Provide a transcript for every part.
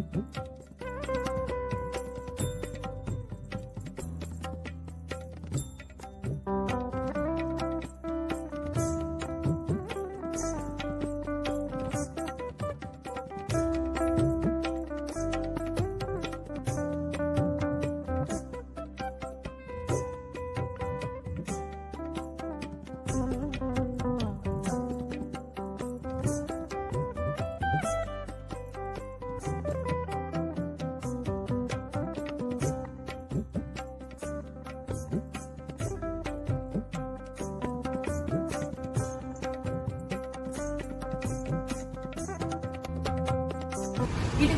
YouTube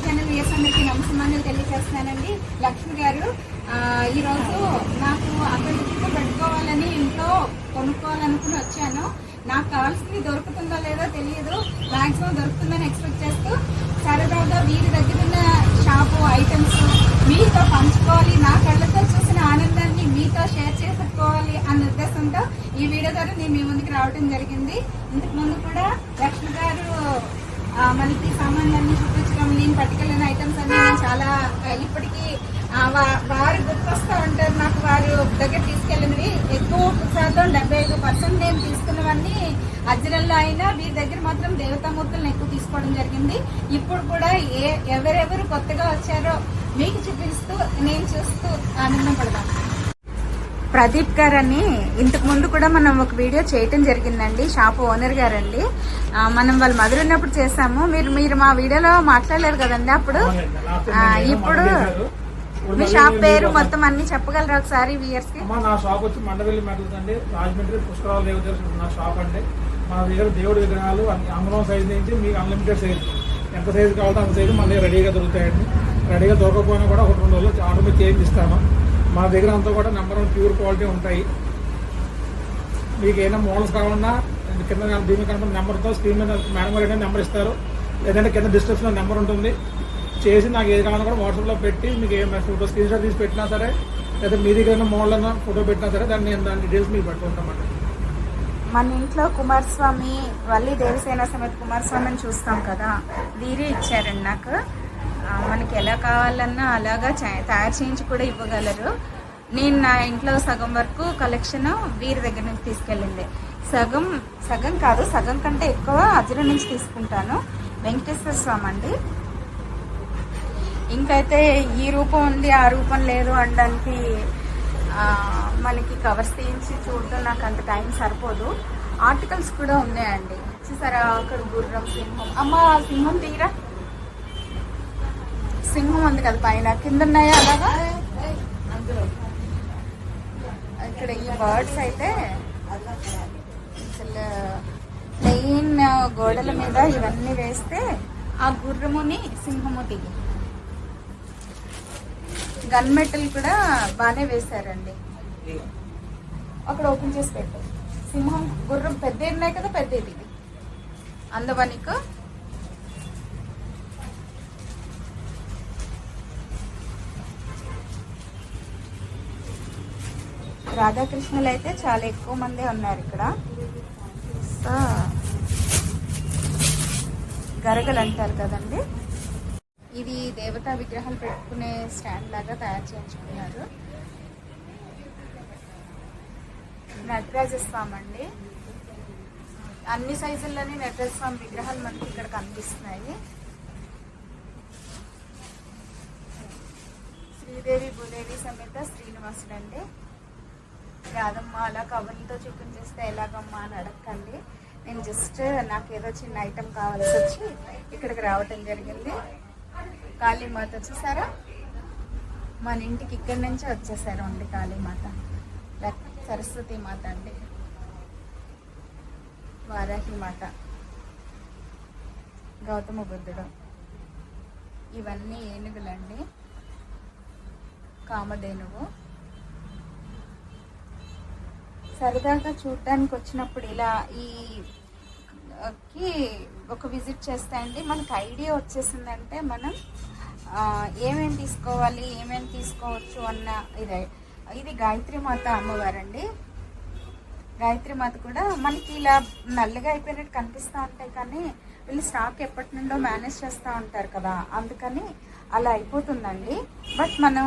channel viewers అందరికీ నమస్కారం తెలియజేస్తున్నానండి. లక్ష్మి గారు ఈరోజు నాకు అక్కడికి పెట్టుకోవాలని ఇంట్లో కొనుక్కోవాలనుకుని వచ్చాను. నాకు కావాల్సింది దొరుకుతుందో లేదో తెలియదు, మాక్సిమం దొరుకుతుందని ఎక్స్పెక్ట్ చేస్తూ సరదాగా వీరి దగ్గర ఉన్న షాపు ఐటమ్స్ మీతో పంచుకోవాలి, నా కళ్ళతో చూసిన ఆనందాన్ని మీతో షేర్ చేసుకోవాలి అన్న ఉద్దేశంతో ఈ వీడియో ద్వారా నేను మీ ముందుకు రావడం జరిగింది. ఇంతకు ముందు కూడా లక్ష్మి గారు మనకి సామాన్లన్నీ చూపించడం, నేను పట్టుకెళ్ళిన ఐటమ్స్ అన్ని నేను చాలా ఇప్పటికీ వారు గుర్తొస్తూ ఉంటారు. నాకు వారు దగ్గర తీసుకెళ్ళినవి ఎక్కువ శాతం 75% నేను తీసుకున్నవన్నీ అజ్జరంలో అయినా వీరి దగ్గర మాత్రం దేవతామూర్తులను ఎక్కువ తీసుకోవడం జరిగింది. ఇప్పుడు కూడా ఎవరెవరు కొత్తగా వచ్చారో మీకు చూపిస్తూ నేను చూస్తూ ఆనందం పడదాం. ప్రదీప్ గారని ఇంతకు ముందు కూడా మనం ఒక వీడియో చేయటం జరిగిందండి. షాప్ ఓనర్ గారండి. మనం వాళ్ళ మదర్ ఉన్నప్పుడు చేసాము. మీరు మా వీడియోలో మాట్లాడలేరు కదండి అప్పుడు. ఇప్పుడు మీ షాప్ పేరు మొత్తం అన్ని చెప్పగలరా ఒకసారి వ్యూయర్స్ కి? నా షాప్ వచ్చి మండవెల్లి మెటల్స్ అండి, రాజమండ్రి పుష్కరాల దేవత నా షాప్ అండి. మా దగ్గర దేవుడి విగ్రహాలు అంగళం సైజు నుంచి మీకు అన్లిమిటెడ్ సైజు, ఎంత సైజు కావాలో అంత సైజు మన దగ్గర రెడీగా దొరుకుతాయండి. రెడీగా దొరకకపోయినా కూడా 1-2 రోజులు ఆర్డర్ మీద చేంజ్ ఇస్తాను. మా దగ్గర అంతా కూడా నెంబర్ 1 ప్యూర్ క్వాలిటీ ఉంటాయి. మీకు ఏమైనా మోడల్స్ కావాలన్నా కింద దీని కనుక నెంబర్తో స్క్రీన్ మీద మేడం గారు నెంబర్ ఇస్తారు, లేదంటే కింద డిస్క్రిప్షన్లో నెంబర్ ఉంటుంది. చేసి నాకు ఏది కావాలన్నా కూడా వాట్సాప్లో పెట్టి మీకు ఏమైనా ఫోటో స్క్రీన్ షాట్ తీసి పెట్టినా సరే, లేదా మీ దగ్గర మోడల్ అన్నా ఫోటో పెట్టినా సరే దాన్ని డీటెయిల్స్ మీకు పెట్టుకుంటామండి. మన ఇంట్లో కుమారస్వామి, వల్లి దేవసేన సమేత కుమారస్వామిని చూస్తాం కదా, వీరే ఇచ్చారండి నాకు. మనకి ఎలా కావాలన్నా అలాగా తయారు చేయించి కూడా ఇవ్వగలరు. నేను నా ఇంట్లో సగం వరకు కలెక్షన్ వీరి దగ్గర నుంచి తీసుకెళ్ళింది. సగం కాదు, సగం కంటే ఎక్కువ అజ్జరం నుంచి తీసుకుంటాను. వెంకటేశ్వర స్వామి అండి. ఇంకైతే ఈ రూపం ఉంది ఆ రూపం లేదు అనడానికి మనకి కవర్స్ తీయించి చూడటం నాకు అంత టైం సరిపోదు. ఆర్టికల్స్ కూడా ఉన్నాయండి. చూసారా అక్కడ గుర్రం, సింహం. అమ్మ సింహం తీరా, సింహం ఉంది కదా పైన, కింద ఉన్నాయా అలాగా. ఇక్కడ ఈ బర్డ్స్ అయితే అసలు ప్లెయిన్ గోడల మీద ఇవన్నీ వేస్తే ఆ గుర్రముని సింహము దిగి గన్ మెటల్ కూడా బాగానే వేశారండి. అక్కడ ఓపెన్ చేసి పెట్టు. సింహం గుర్రం పెద్ద ఉన్నాయి కదా, పెద్ద ఇది అందవనికు. రాధాకృష్ణులు అయితే చాలా ఎక్కువ మంది ఉన్నారు ఇక్కడ. సో గరగలు అంటారు కదండి. ఇది దేవతా విగ్రహాలు పెట్టుకునే స్టాండ్ లాగా తయారు చేయించుకున్నారు. నటరాజస్వామి అండి. అన్ని సైజుల్లోనే నటరాజస్వామి విగ్రహాలు మనకి ఇక్కడ కనిపిస్తున్నాయి. శ్రీదేవి భూదేవి సమేత శ్రీనివాసుడు అండి. రాదమ్మ అలా కవర్లతో చూపించేస్తే ఎలాగమ్మా అని అడగండి. నేను జస్ట్ నాకు ఏదో చిన్న ఐటెం కావాల్సి వచ్చి ఇక్కడికి రావటం జరిగింది. కాళీమాత చూసారా, మన ఇంటికి ఇక్కడి నుంచే వచ్చేసారు అండి. కాళీమాత, సరస్వతి మాత అండి, వారాహి మాత, గౌతమ బుద్ధుడు. ఇవన్నీ ఏనుగులండి, కామధేనువు. సరదాగా చూడటానికి వచ్చినప్పుడు ఇలా ఈ ఒక విజిట్ చేస్తే అండి మనకు ఐడియా వచ్చేసిందంటే మనం ఏమేమి తీసుకోవాలి, ఏమేమి తీసుకోవచ్చు అన్న ఇది గాయత్రి మాత అమ్మవారండి. గాయత్రి మాత కూడా మనకి ఇలా నల్లగా అయిపోయినట్టు కనిపిస్తూ ఉంటాయి, కానీ వీళ్ళు స్టాక్ ఎప్పటి నుండో మేనేజ్ చేస్తూ ఉంటారు కదా, అందుకని అలా అయిపోతుందండి. బట్ మనం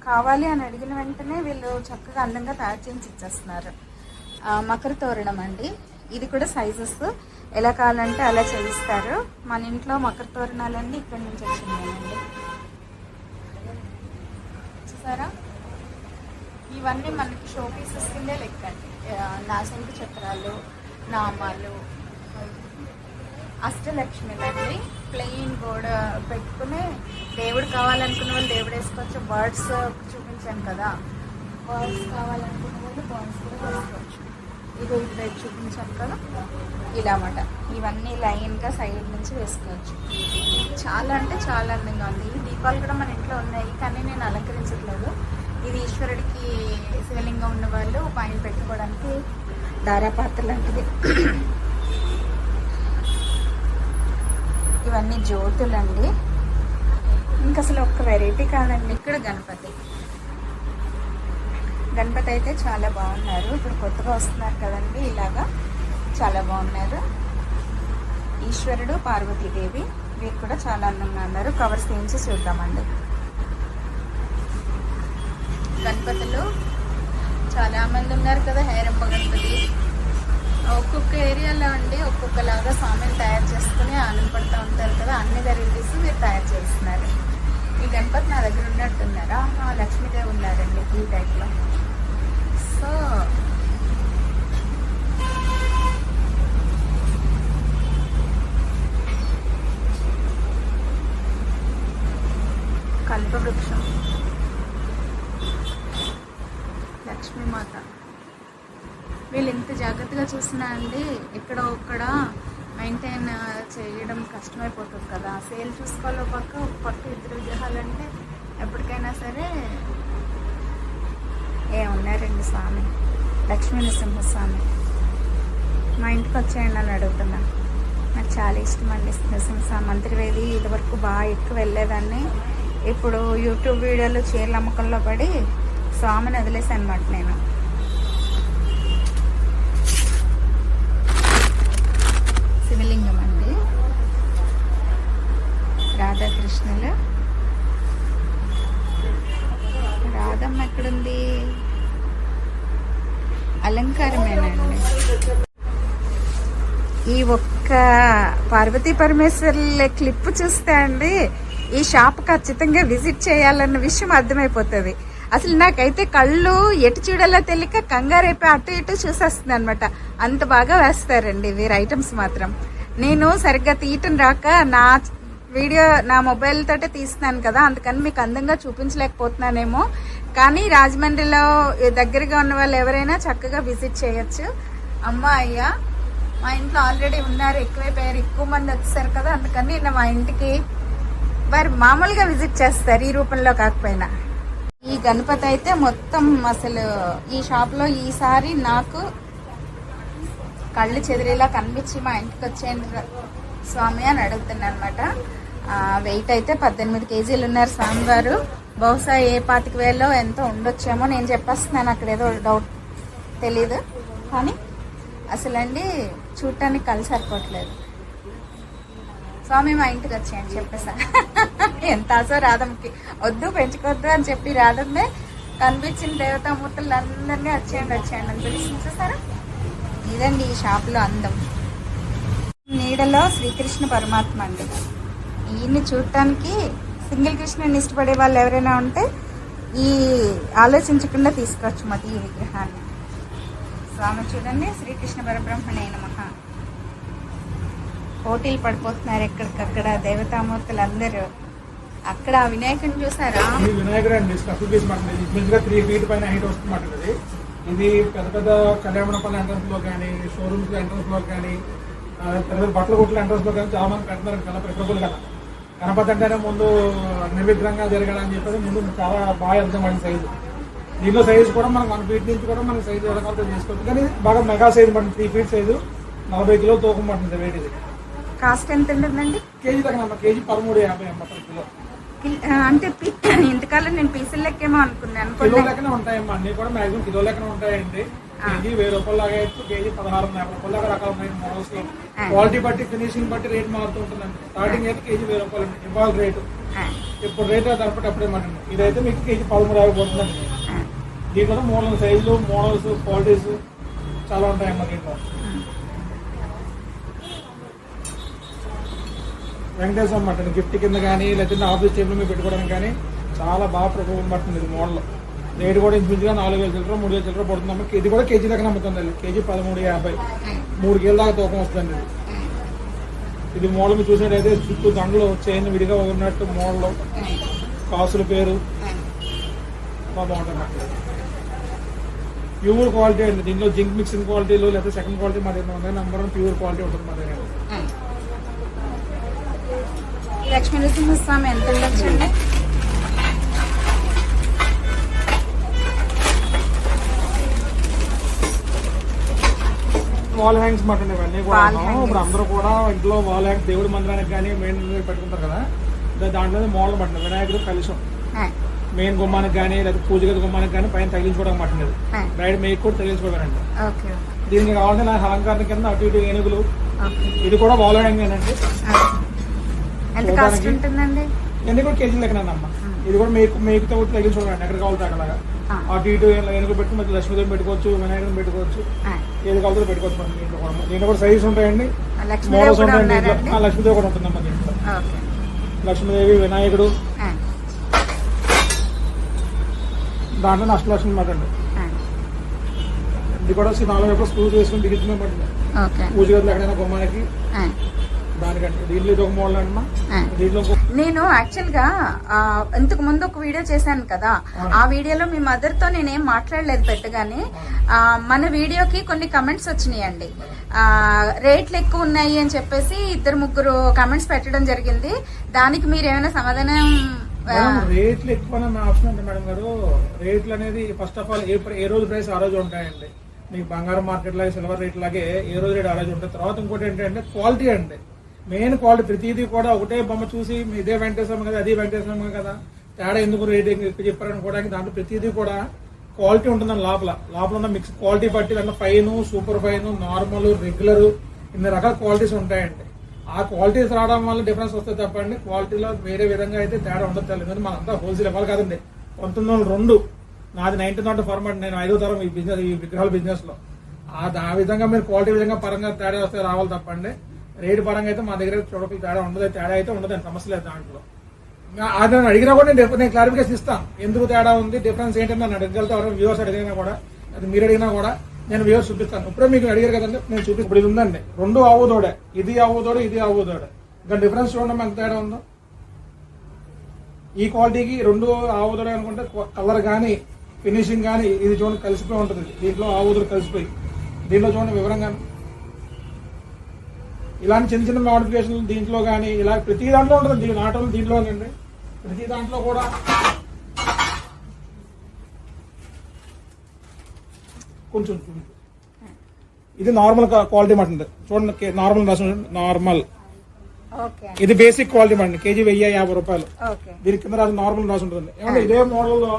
కావాలి అని అడిగిన వెంటనే వీళ్ళు చక్కగా అందంగా తయారు చేసి ఇచ్చేస్తున్నారు. మకర తోరణం అండి, ఇది కూడా సైజెస్ ఎలా కావాలంటే అలా చేయిస్తారు. మన ఇంట్లో మకర తోరణాలన్నీ ఇక్కడి నుంచి వచ్చినాయండి. చూసారా, ఇవన్నీ మనకి షో పీసెస్ కిందే లెక్కండి. నాశంకి చక్రాలు, నామాలు, అష్టలక్ష్మిలండి. ప్లెయిన్ గోడ పెట్టుకుని దేవుడు కావాలనుకున్న వాళ్ళు దేవుడు వేసుకోవచ్చు. బర్డ్స్ చూపించాను కదా, బర్డ్స్ కావాలనుకున్న వాళ్ళు బర్డ్స్ కూడా వేసుకోవచ్చు. ఇగో ఇక్కడ చూపించాను కదా, ఇలా అన్నమాట. ఇవన్నీ లైన్గా సైడ్ నుంచి వేసుకోవచ్చు. చాలా అంటే చాలా అందంగా ఉంది. ఈ దీపాలు కూడా మన ఇంట్లో ఉన్నాయి, కానీ నేను అలంకరించట్లేదు. ఇది ఈశ్వరుడికి శివలింగం ఉన్న వాళ్ళు పైన పెట్టుకోవడానికి దారాపాత్ర లాంటిది. ఇవన్నీ జ్యోతులండి. ఇంకా అసలు ఒక్క వెరైటీ కాదండి. ఇక్కడ గణపతి అయితే చాలా బాగున్నారు. ఇప్పుడు కొత్తగా వస్తున్నారు కదండి, ఇలాగా చాలా బాగున్నారు. ఈశ్వరుడు, పార్వతీదేవి, వీరు కూడా చాలా అందంగా ఉన్నారు. కవర్స్ తీయించి చూద్దామండి. గణపతులు చాలా మంది ఉన్నారు కదా, హేరంబ గణపతి. ఒక్కొక్క ఏరియాలో అండి ఒక్కొక్కలాగా స్వామిని తయారు చేసుకుని ఆనందపడుతూ ఉంటారు కదా, అన్ని వెరైటీస్ మీరు తయారు చేస్తున్నారు. ఈ గణపతి నా దగ్గర ఉన్నట్టున్నారా? లక్ష్మీదేవి ఉన్నారండి ఈ టైప్లో. సో కల్పవృక్షం, లక్ష్మీమాత. వీళ్ళు ఎంత జాగ్రత్తగా చూసినా అండి ఎక్కడో ఒక్కడ మెయింటైన్ చేయడం కష్టమైపోతుంది కదా. సేల్ చూసుకోవాలి ఒక పక్క ఇద్దరు విగ్రహాలంటే ఎప్పటికైనా సరే. ఉన్నారండి స్వామి, లక్ష్మీ నరసింహస్వామి. మా ఇంటికి వచ్చేయండి అని అడుగుతున్నా. నాకు చాలా ఇష్టం అండి నరసింహస్వామి. మంత్రివేది ఇదివరకు బాగా ఎక్కువ వెళ్ళేదాన్ని. ఇప్పుడు యూట్యూబ్ వీడియోలు చీరల అమ్మకంలో పడి స్వామిని వదిలేసాను అనమాట నేను. శివలింగం అండి, రాధాకృష్ణులు. రాధమ్మ ఎక్కడుంది? అలంకారమేనండి. ఈ ఒక్క పార్వతీ పరమేశ్వర్ల క్లిప్ చూస్తే అండి ఈ షాప్ ఖచ్చితంగా విజిట్ చేయాలన్న విషయం అర్థమైపోతుంది. అసలు నాకైతే కళ్ళు ఎటు చూడాలో తెలియక కంగారైపోయి అటు ఇటు చూసేస్తుంది అనమాట. అంత బాగా వేస్తారండి వీరి ఐటమ్స్ మాత్రం. నేను సరిగ్గా తీయటం రాక నా వీడియో నా మొబైల్ తోటే తీస్తున్నాను కదా, అందుకని మీకు అందంగా చూపించలేకపోతున్నానేమో. కానీ రాజమండ్రిలో దగ్గరగా ఉన్న వాళ్ళు ఎవరైనా చక్కగా విజిట్ చేయొచ్చు. అమ్మ అయ్య మా ఇంట్లో ఆల్రెడీ ఉన్నారు, ఎక్కువైపోయారు, ఎక్కువ మంది వచ్చేసారు కదా, అందుకని మా ఇంటికి వారు మామూలుగా విజిట్ చేస్తారు, ఈ రూపంలో కాకపోయినా. ఈ గణపతి అయితే మొత్తం అసలు ఈ షాప్లో ఈసారి నాకు కళ్ళు చెదిరేలా కనిపించి మా ఇంటికి వచ్చేయండి స్వామి అని అడుగుతున్నా అనమాట. వెయిట్ అయితే 18 కేజీలు ఉన్నారు స్వామివారు. బహుశా ఏ 25,000 ఎంతో ఉండొచ్చేమో, నేను చెప్పేస్తున్నాను, అక్కడ ఏదో డౌట్ తెలీదు. కానీ అసలండి చూడటానికి కళ్ళు సరిపోవట్లేదు. స్వామి మా ఇంటికి వచ్చేయండి చెప్పేసా. ఎంత ఆశో రాధమ్మకి, వద్దు పెంచుకోవద్దు అని చెప్పి రాధమ్మే కనిపించిన దేవతామూర్తులు అందరినీ వచ్చేయండి అని పిలిచి చూసారా. ఇదండి ఈ షాప్లో అందం. నీడలో శ్రీకృష్ణ పరమాత్మ అండి. ఈయన్ని చూడటానికి సింగిల్ కృష్ణుని ఇష్టపడే వాళ్ళు ఎవరైనా ఉంటే ఈ ఆలోచించకుండా తీసుకోవచ్చు మరి ఈ విగ్రహాన్ని. స్వామి చూడండి, శ్రీకృష్ణ పరబ్రహ్మణే నమః. పోటీలు పడిపోతున్నారు ఎక్కడికక్కడ దేవతామూర్తులు అందరూ. అక్కడ వినాయకుడిని చూసారా? వినాయకుడు అండి, స్టఫ్ పీస్ మాట. 3 ఫీట్ పైన హైట్ వస్తుందన్నమాట. ఇది పెద్ద పెద్ద కళ్యాణపల్లి ఎంట్రన్స్ లో కానీ, షోరూమ్స్ ఎంట్రన్స్ లో కానీ, పెద్ద బట్టల కొట్ల ఎంట్రన్స్ లో కానీ చాలా మంది పెడుతున్నారు కదా ప్రిఫరబుల్ కదా. గణపతి అంటేనే ముందు నిర్విఘ్నంగా జరగాలని చెప్పేసి ముందు చాలా బాగా వెళ్తాం సైజు. దీనిలో సైజు కూడా మనకు 1 ఫీట్ నుంచి కూడా మనకి సైజు ఎలా చేసుకోవచ్చు. కానీ బాగా మెగా సైజు పడుతుంది, 3 ఫీట్ సైజు, 40 కిలో తూకం పడుతుంది వెయిట్. ఇది కాస్ట్ ఎంత ఉంటుందండి? కేజీ దగ్గర కేజీ 13.50 అమ్మ కిలో. అంటే ఇంతకాలం నేను పీసుల లెక్కేమో అనుకున్నాను. కిలో లెక్కనే ఉంటాయమ్మా, అన్ని కూడా మాక్సిమం కిలో లెక్కనే ఉంటాయండి. కేజీ 1000 రూపాయలు లాగా అయితే కేజీ 1650 రూపాయల దాకా రకాలు ఉన్నాయి మోడల్స్ లో. క్వాలిటీ బట్టి ఫినిషింగ్ బట్టి రేట్ మారుతూ ఉంటుందండి. స్టార్టింగ్ అయితే కేజీ 1000 రూపాయలు ఇవాళ రేటు. ఇప్పుడు రేట్ తరపటి అప్పుడే మటన్. ఇదైతే మీకు కేజీ 13.50 పోతుందండి. దీంట్లో మూడు సైజులు, మోడల్స్, క్వాలిటీస్ చాలా ఉంటాయమ్మా దీంట్లో. వెంకటేశ్వర మటన్ గిఫ్ట్ కింద కానీ లేదంటే ఆఫీస్ టేబుల్ మీద పెట్టుకోవడానికి కానీ చాలా బాగా ప్రిఫర్ పడుతుంది ఇది మోడల్. రేటు కూడా ఇంచుమించుగా 4,000 చిల్లర 3,000 చిల్లర పడుతుందమ్మా. ఇది కూడా కేజీ దగ్గర అమ్ముతుంది. కేజీ 13.50, 3 కేజీల దాకా తూకం వస్తుంది. ఇది మోడల్ మీరు చూసినట్టయితే చుట్టూ దండలు చైన్ విడిగా ఉన్నట్టు మోడల్, కాసుల పేరు బాగుంటుంది. ప్యూర్ క్వాలిటీ అండి. దీంట్లో జింక్ మిక్సింగ్ క్వాలిటీలు లేదా సెకండ్ క్వాలిటీ మా దగ్గర ఉంటాయి. నెంబర్ 1 ప్యూర్ క్వాలిటీ ఉంటుంది మా దగ్గర. లక్ష్మీ నరసింహస్వామి ఎంత ఉండొచ్చండి? వాల్ హ్యాంగ్స్ మటన్ ఇవన్నీ కూడా. ఇప్పుడు అందరూ కూడా ఇంట్లో వాల్ హ్యాంగ్స్ దేవుడి మందిరానికి కానీ మెయిన్ పెట్టుకుంటారు కదా, దాంట్లో మోడల్ మటన్ వినాయకుడు కలిసం మెయిన్ గుమ్మానికి కానీ లేదా పూజ గది గుమ్మానికి కానీ పైన తగిలించుకోవడం మటన్. ఇది బ్రైడ్ మేక్ కూడా తగిలించుకోవాలండి. దీనికి కావాల్సిన అలంకారం కింద అటు ఇటు ఏనుగులు. ఇది కూడా వాల్ హ్యాంగ్ అండి. ఎన్ని కూడా కేజీ లెక్కనమ్మా. ఇది కూడా మేకుతో కూడా తగిలించుకోవాలండి. ఎక్కడ కావాలి అక్కడలాగా అటు ఇటు ఏనుగులు పెట్టి మధ్య లక్ష్మీదేవి పెట్టుకోవచ్చు, వినాయకుడిని పెట్టుకోవచ్చు, ఏది కావాలో పెట్టుకోవచ్చు. మనం దీంట్లో కూడా సైజెస్ ఉంటాయండి, మోడల్స్ ఉంటాయండి. లక్ష్మీదేవి కూడా ఉంటుందమ్మా దీంట్లో. లక్ష్మీదేవి, వినాయకుడు, దాంట్లో అష్టలక్ష్మి మాట అండి. ఇది కూడా 4 వైపు స్క్రూ చేసుకుని బిగించిన పడుతుంది పూజ గదిలో ఎక్కడైనా గుమ్మానికి. దానికంటే దీంట్లో ఇది ఒక మోడల్ అమ్మా. దీంట్లో నేను యాక్చువల్ గా ఇంతకు ముందు ఒక వీడియో చేశాను కదా, ఆ వీడియోలో మీ మదర్ తో నేనేం మాట్లాడలేదు పెట్టగానే. మన వీడియోకి కొన్ని కమెంట్స్ వచ్చినాయండి. రేట్లు ఎక్కువ ఉన్నాయి అని చెప్పేసి 2-3 కమెంట్స్ పెట్టడం జరిగింది. దానికి మీరు ఏమైనా సమాధానం? రేట్లు ఎక్కువ ఆప్షన్ ఉంది మేడం గారు. రేట్లు అనేది ఫస్ట్ ఆఫ్ ఆల్ ఏ రోజు ప్రైస్ ఆ రోజు ఉంటాయండి. మీకు బంగారం మార్కెట్ లాగే సిల్వర్ రేట్ లాగే ఏ రోజు రేట్ ఆ రోజు ఉంటాయి. తర్వాత ఇంకోటి ఏంటంటే క్వాలిటీ అండి. Main quality. ప్రతిదీ కూడా ఒకటే బొమ్మ చూసి ఇదే వెంకటేశ్వరం కదా అది వెంకటేశ్వరం కదా తేడా ఎందుకు రేట్ ఎక్కువ చెప్పారనుకోవడానికి దాంట్లో ప్రతిదీ కూడా క్వాలిటీ ఉంటుందని లోపల ఉన్న మిక్స్ క్వాలిటీ బట్టి దాంట్లో fine, super fine, normal, regular ఇన్ని రకాల క్వాలిటీస్ ఉంటాయండి. ఆ క్వాలిటీస్ రావడం వల్ల డిఫరెన్స్ వస్తుంది తప్పండి. క్వాలిటీలో వేరే విధంగా అయితే తేడా ఉండదు. ఎందుకంటే మనంతా హోల్సేల్ ఇవ్వాలి కదండి. 1902 నాది 1900 ఫార్మాట్. నేను 5వ తరం ఈ బిజినెస్, ఈ విగ్రహాల బిజినెస్ లో. ఆ విధంగా మీరు క్వాలిటీ విధంగా పరంగా తేడా వస్తే రావాలి తప్పండి. రేటు పరంగా అయితే మా దగ్గర చూడకపోతే తేడా ఉండదు. తేడా అయితే ఉండదు, సమస్య లేదు దాంట్లో. అది అడిగినా కూడా నేను క్లారిఫికేషన్ ఇస్తాను. ఎందుకు తేడా ఉంది, డిఫరెన్స్ ఏంటని నన్ను అడగలుగుతా. వ్యూవర్స్ అడిగినా కూడా, అది మీరు అడిగినా కూడా నేను వ్యూవర్స్ చూపిస్తాను. ఇప్పుడే మీకు అడిగారు కదండి, నేను చూపిస్తాను. ఇప్పుడు ఇది ఉందండి, 2 ఆవుదోడే. ఇది ఆవుదోడే, ఇది ఆవుదోడే. ఇంకా డిఫరెన్స్ చూడండి ఎంత తేడా ఉందో. ఈ క్వాలిటీకి 2 ఆవుదోడే అనుకుంటే కలర్ కానీ ఫినిషింగ్ కానీ ఇది చూడండి కలిసిపోయి ఉంటుంది. దీంట్లో ఆవుదోడు కలిసిపోయి, దీంట్లో చూడండి వివరంగా. ఇలాంటి చిన్న చిన్న మోడిఫికేషన్లు దీంట్లో కానీ ఇలా ప్రతి దాంట్లో ఉంటుంది. నాట్ ఓన్లీ దీంట్లోనండి, ప్రతి దాంట్లో కూడా. కొంచెం ఇది నార్మల్ క్వాలిటీ మటన్ చూడండి. నార్మల్ ఇది బేసిక్ క్వాలిటీ మటన్. కేజీ 1050 రూపాయలు. దీని కింద రాసి నార్మల్ రాసి ఉంటుంది. ఏమంటే ఇదే మోడల్లో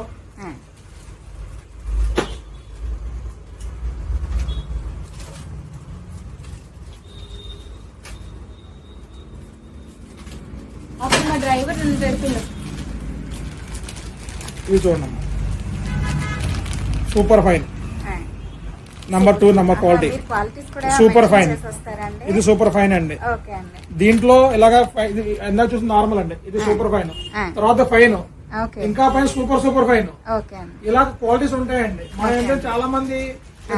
డ్రైవర్ ఇది చూడండి, super fine. Number 2 number quality super fine. ఇది సూపర్ ఫైన్ అండి. దీంట్లో ఇలాగా ఎందాక చూసి నార్మల్ అండి. ఇది సూపర్ ఫైన్, తర్వాత ఫైన్, ఇంకా పైన సూపర్ ఫైన్. ఇలా క్వాలిటీస్ ఉంటాయండి. మన ఏంటంటే చాలా మంది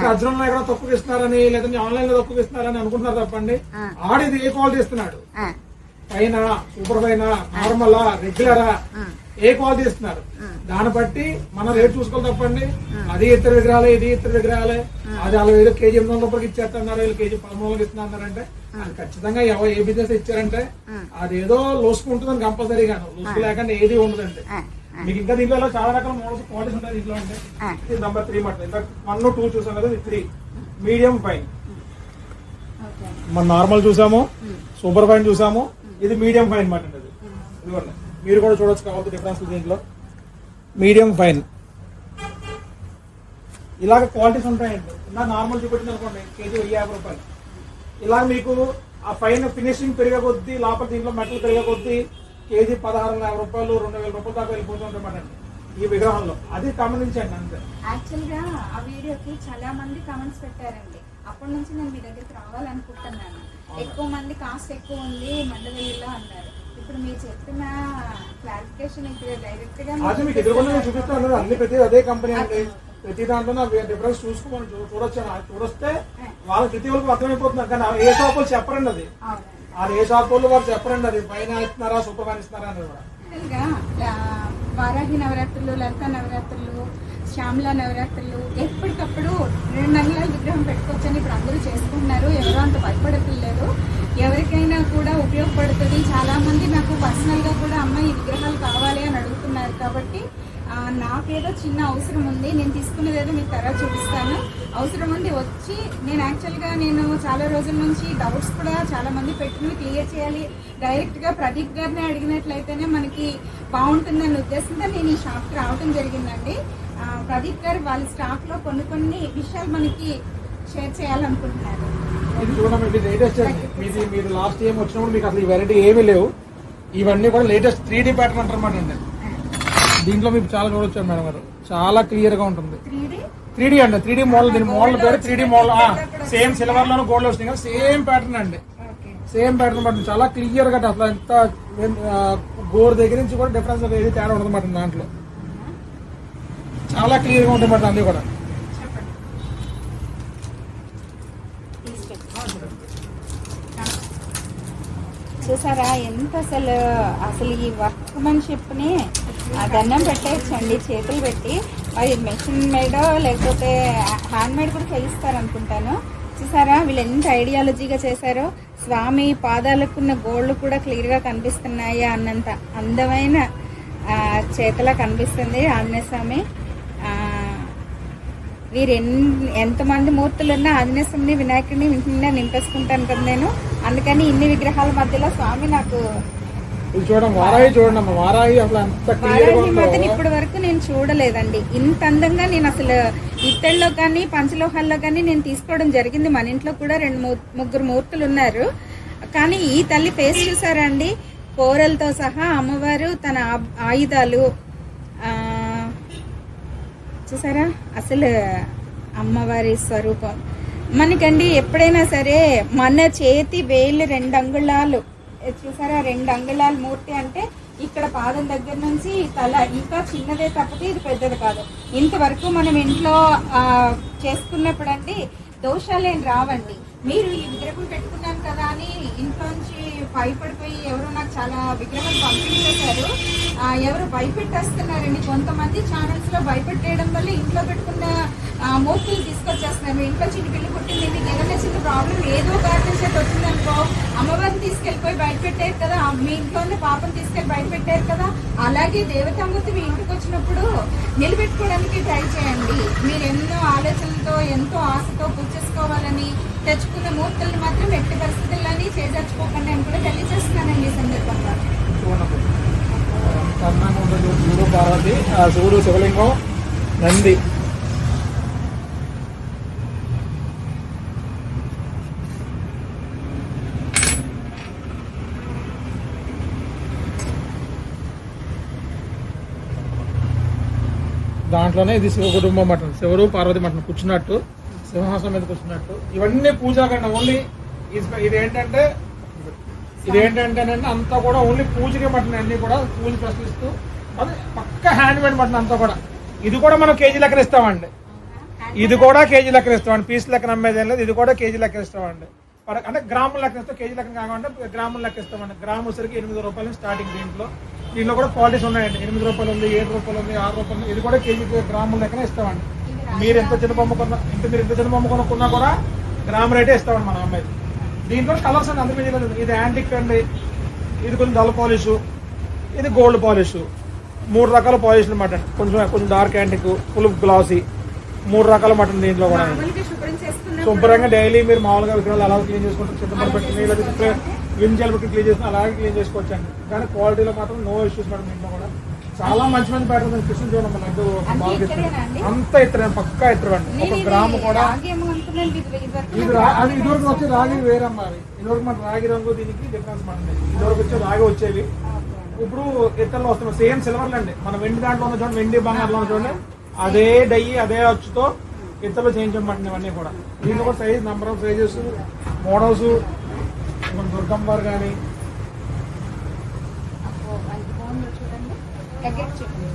అర్జున్ ఎక్కడ తక్కువ ఇస్తున్నారని లేదంటే ఆన్లైన్ లో తక్కువ ఇస్తున్నారని అనుకుంటున్నారు తప్పండి. ఆడిది ఏ క్వాలిటీ ఇస్తున్నాడు, పైన సూపర్ ఫైనా, నార్మలా, రెగ్యులరా, ఏ క్వాలిటీ ఇస్తున్నారు దాన్ని బట్టి మనం రేట్ చూసుకోవాలి తప్పండి. అది ఇతర విగ్రహాలే, ఇది ఇతర విగ్రహాలే. అది అలా ఏదో కేజీ 800 రూపాయలకి ఇచ్చేస్తున్నారు, వీళ్ళు కేజీ 13 ఇస్తున్నారంటే అది ఖచ్చితంగా ఏ బిజినెస్ ఇచ్చారంటే అది ఏదో లోసుకుంటుందని కంపల్సరీగాను. లోసుకు లేకుండా ఏది ఉండదండి. మీకు ఇంకా దీంట్లో చాలా రకాల మోడల్స్ క్వాలిటీస్ ఉంటాయి దీంట్లో. అంటే ఇది నంబర్ 3 మటన్. ఇంకా 1, 2 చూసాం కదా, ఇది 3 మీడియం ఫైన్. మన నార్మల్ చూసాము, సూపర్ ఫైన్ చూసాము, ఇది మీడియం ఫైన్ మటన్. ఇది ఇదిగోండి, మీరు కూడా చూడొచ్చు కావాలి డిఫరెన్స్ దీంట్లో. మీడియం ఫైన్ ఇలాగ క్వాలిటీస్ ఉంటాయండి. ఇలా నార్మల్ చూపెట్టింది అనుకోండి కేజీ 1050 రూపాయలు. ఇలా మీకు ఆ పైన ఫినిషింగ్ పెరిగే కొద్దీ, లోపల దీంట్లో మెటల్ పెరిగే కొద్దీ కేజీ 1650 రూపాయలు 2000 రూపాయల దాకా వెళ్ళిపోతుంటాయి ఈ విగ్రహంలో. అది గమనించండి అంతే. యాక్చువల్ గా ఆ వీడియోకి చాలా మంది కామెంట్స్ పెట్టారండి. అప్పటి నుంచి నేను మీ దగ్గరికి రావాలనుకుంటున్నాను. ఎక్కువ మంది కాస్ట్ ఎక్కువ ఉంది మండవల్లిలో అన్నారు. ఇప్పుడు మీరు చెప్పిన క్లారిఫికేషన్ ఇక్కడ డైరెక్ట్ గా అది మీకు ఎదురుకుండా చూపిస్తాను. అన్ని ప్రతి అదే కంపెనీ అండి. ప్రతి దాంట్లో డిఫరెన్స్ చూసుకుని చూడొచ్చు. చూడొస్తే వాళ్ళకి ప్రతి వాళ్ళకి అర్థమైపోతున్నారు. కానీ ఏ షాప్ వాళ్ళు చెప్పరండి అది. అది ఏ షాప్ వాళ్ళు వారు చెప్పరండి. అది పైన ఇస్తున్నారా సూపర్ గా ఇస్తున్నారా అనేది కూడా. వారాహి నవరాత్రులు, లలిత నవరాత్రులు, శ్యామల నవరాత్రులు ఎప్పటికప్పుడు 2 అంగుళాల విగ్రహం పెట్టుకోవచ్చని ఇప్పుడు అందరూ చేసుకుంటున్నారు. ఎవరో అంత భయపడట్లేదు. ఎవరికైనా కూడా ఉపయోగపడుతుంది. చాలా మంది నాకు పర్సనల్ గా కూడా అమ్మ ఈ విగ్రహాలు కావాలి అని అడుగుతున్నారు. కాబట్టి నాకేదో చిన్న అవసరం ఉంది, నేను తీసుకునేదేదో మీకు తర్వాత చూపిస్తాను. అవసరం ఉంది వచ్చి నేను చాలా రోజుల నుంచి డౌట్స్ కూడా చాలా మంది పెట్టినవి క్లియర్ చేయాలి. డైరెక్ట్గా ప్రదీప్ గారిని అడిగినట్లయితేనే మనకి బాగుంటుందన్న ఉద్దేశంతో నేను ఈ షాప్కి రావడం జరిగిందండి. ప్రదీప్ గారు వాళ్ళ స్టాక్లో కొన్ని విషయాలు మనకి షేర్ చేయాలనుకుంటున్నారు. ఇది చూడండి, లేటెస్ట్ మీది. మీరు లాస్ట్ టైం వచ్చినప్పుడు మీకు అసలు ఈ వెరైటీ ఏమీ లేవు. ఇవన్నీ కూడా లేటెస్ట్ 3D ప్యాటర్న్ అంటారన్నమాట అండి. దీంట్లో మీకు చాలా చూడొచ్చు మేడం గారు. చాలా క్లియర్ గా ఉంటుంది. 3D అండి. 3D model. దీని మోడల్ పేరు 3D మోడల్. సేమ్ సిల్వర్ లోను గోల్డ్ వస్తుంది కదా, సేమ్ ప్యాటర్న్ అండి. సేమ్ ప్యాటర్న్ పడుతుంది. చాలా క్లియర్ గా అసలు ఎంత గోర్ దగ్గర నుంచి కూడా డిఫరెన్స్ ఏది తేడా ఉండదు మాట దాంట్లో. చాలా క్లియర్ గా ఉంటుంది మాట అన్ని కూడా. చూసారా ఎంత అసలు ఈ వర్క్ మన్షిప్ని దండం పెట్టేయచ్చండి చేతులు పెట్టి. అది మెషిన్ మేడో లేకపోతే హ్యాండ్ మేడ్ కూడా చేయిస్తారనుకుంటాను. చూసారా వీళ్ళు ఎంత ఐడియాలజీగా చేశారో. స్వామి పాదాలకున్న గోళ్ళు కూడా క్లియర్గా కనిపిస్తున్నాయి అన్నంత అందమైన చేతలా కనిపిస్తుంది ఆంజనేయ స్వామి. వీరు ఎంతమంది మూర్తులు ఉన్నా ఆంజనేయ స్వామిని వినాయకుడిని నిండా నింపేసుకుంటాను కదా నేను. అందుకని ఇన్ని విగ్రహాల మధ్యలో స్వామి నాకు వారాహి మాత్రం ఇప్పటి వరకు నేను చూడలేదండి. ఇంత అందంగా నేను అసలు ఇత్తడిలో కానీ పంచలోహాల్లో కానీ నేను తీసుకోవడం జరిగింది. మన ఇంట్లో కూడా 2-3 మూర్తులు ఉన్నారు. కానీ ఈ తల్లి ఫేస్ చూసారా అండి, కోరలతో సహా అమ్మవారు తన ఆయుధాలు చూసారా. అసలు అమ్మవారి స్వరూపం మనకండి ఎప్పుడైనా సరే మన చేతి వేలు 2 అంగుళాలు చూసారా. 2 అంగుళాల మూర్తి అంటే ఇక్కడ పాదం దగ్గర నుంచి తల ఇంకా చిన్నదే తప్పితే ఇది పెద్దది కాదు. ఇంతవరకు మనం ఇంట్లో చేసుకున్నప్పుడు అండి దోషాలేం రావండి. మీరు ఈ విగ్రహం పెట్టుకున్నాను కదా అని ఇంట్లోంచి భయపడిపోయి ఎవరో నాకు చాలా విగ్రహాలు పంపించేశారు. ఎవరు భయపెట్టేస్తున్నారండి. కొంతమంది ఛానల్స్ లో భయపెట్టేయడం వల్ల ఇంట్లో పెట్టుకున్న మూర్తులు తీసుకొచ్చేస్తున్నారు. ఇంట్లో చిన్నపిల్లి పుట్టింది, మీకు ఏదైనా చిన్న ప్రాబ్లం ఏదో కారణం చేత వచ్చిందనుకో అమ్మవారిని తీసుకెళ్ళిపోయి బయటపెట్టారు కదా, మీ ఇంట్లోనే పాపను తీసుకెళ్ళి బయటపెట్టారు కదా. అలాగే దేవతామూర్తి మీ ఇంటికి వచ్చినప్పుడు నిలబెట్టుకోవడానికి ట్రై చేయండి. మీరు ఎన్నో ఆలోచనలతో ఎంతో ఆశతో పూజ చేసుకోవాలని తెచ్చుకున్న మూర్తులను మాత్రం ఎట్టి పరిస్థితుల్లోని చేజర్చుకోకండి అని కూడా తెలియజేస్తున్నానండి ఈ సందర్భంగా. శివుడు పార్వతి, శివుడు శివలింగం, నంది. దాంట్లోనే ఇది శివ కుటుంబం మటన్, శివుడు పార్వతి మటన్ కూర్చున్నట్టు, సింహాసనం మీద కూర్చున్నట్టు. ఇవన్నీ పూజా కంటే ఓన్లీ ఇదేంటంటే అంతా కూడా ఓన్లీ పూజకే మటన్. అన్ని కూడా పూజ ప్రశ్నిస్తూ అది పక్క హ్యాండ్ మేడ్ మటన్ అంతా కూడా. ఇది కూడా మనం కేజీ లెక్కన ఇస్తామండి. ఇది కూడా కేజీ లెక్కన ఇస్తామండి. పీస్ లెక్కన అమ్మేది ఏం లేదు. ఇది కూడా కేజీ లెక్క ఇస్తామండి. అంటే గ్రాముల లెక్క ఇస్తాం. కేజీ లెక్కన కాకుండా గ్రాముల లెక్క ఇస్తామండి. గ్రాము వచ్చరికి 8 రూపాయలు స్టార్టింగ్. దీంట్లో కూడా క్వాలిటీస్ ఉన్నాయండి. 8 రూపాయలు ఉంది, 7 రూపాయలు ఉంది, 6 రూపాయలు ఉంది. ఇది కూడా కేజీ గ్రాముల లెక్కనే ఇస్తామండి. మీరు ఎంత చిన్న బొమ్మ కొనుక్కున్నా కూడా గ్రామ్ రేటే ఇస్తామండి మన అమ్మాయి. దీంట్లో కలర్స్ అండి అందరి మీద. ఇది యాంటిక్ అండి, ఇది కొంచెం డల్ పాలిష్, ఇది గోల్డ్ పాలిష్. 3 రకాల పాలిష్లు మటన్. కొంచెం డార్క్ యాంటిక్, ఫుల్ గ్లాసీ, 3 రకాల మటన్ దీంట్లో కూడా. శుభ్రంగా డైలీ మీరు మామూలుగా విగ్రహాలు అలా క్లీన్ చేసుకుంటారు. చింతపండు పెట్టి వింజాలు పెట్టి క్లీన్ చేసుకుని అలాగే క్లీన్ చేసుకోవచ్చు అండి. కానీ క్వాలిటీలో మాత్రం నో ఇష్యూస్ మేడం. దీంట్లో కూడా చాలా మంచి ప్యాటర్న్ కృష్ణ చూడండి. అంత ఇత్తరం, పక్కా ఇత్తరం అండి. 1 గ్రాము కూడా. అది ఇదివరకు వచ్చి రాగి వేరమ్మా. ఇదివరకు మన రాగి రంగు దీనికి డిఫరెన్స్ పడుతుంది. ఇదివరకు వచ్చి రాగి వచ్చేవి. ఇప్పుడు ఇతరులు వస్తున్నాయి సేమ్ సిల్వర్లు అండి. మన వెండి దాంట్లో ఉన్న చూడండి, వెండి బంగారులో ఉన్న చూడండి, అదే డై అదే అచ్చుతో ఇతరులు చేయించమంటున్నాయి ఇవన్నీ కూడా. దీంట్లో కూడా size, number of sizes, models, Durgamma వారు కానీ చూడండి దగ్గర చూడండి.